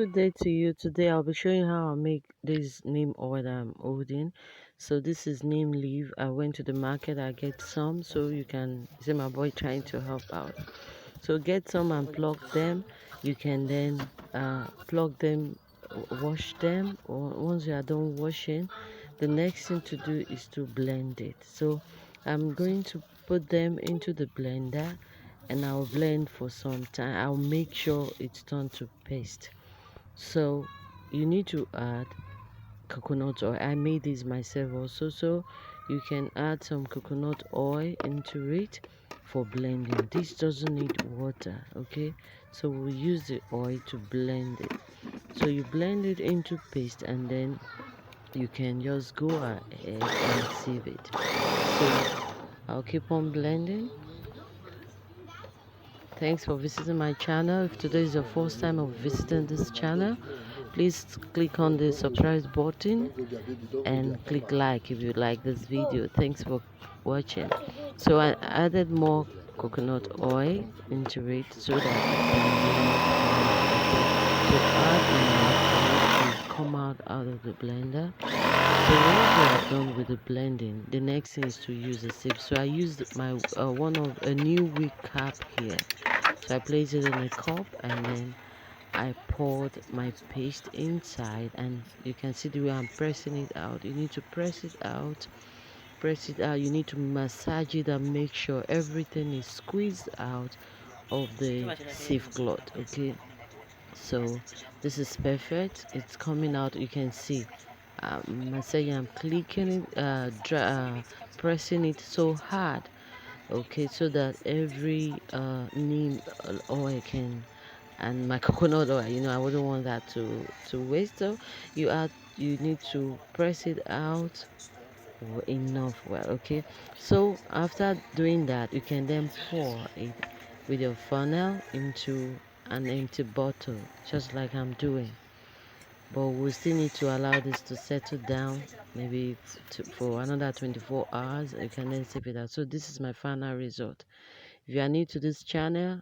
Good day to you. Today I'll be showing how I make this neem oil that I'm holding. So this is neem leaf. I went to the market, I get some so you can see my boy trying to help out. So get some and plug them. You can then plug them, wash them, or once you are done washing, the next thing to do is to blend it. So I'm going to put them into the blender and I'll blend for some time. I'll make sure it's turned to paste. So you need to add coconut oil. I made this myself also, so you can add some coconut oil into it for blending. This doesn't need water, okay? So we'll use the oil to blend it. So you blend it into paste and then you can just go ahead and sieve it. So I'll keep on blending. Thanks for visiting my channel. If today is your first time of visiting this channel, please click on the subscribe button and click like if you like this video. Thanks for watching. So I added more coconut oil into it so that it can blend. So add enough and come out of the blender. So once you are done with the blending, the next thing is to use a sieve. So I used my one of a new wig cap here. So I placed it in a cup and then I poured my paste inside, and you can see the way I'm pressing it out. You need to press it out. You need to massage it and make sure everything is squeezed out of the sieve cloth. Okay, so this is perfect. It's coming out. You can see massaging. I'm clicking it, pressing it so hard. Okay, so that every neem oil can and my coconut oil, I wouldn't want that to waste. So you need to press it out enough well. Okay, so after doing that, you can then pour it with your funnel into an empty bottle, just like I'm doing. But we still need to allow this to settle down, maybe for another 24 hours. You can then sip it out. So this is my final result. If you are new to this channel,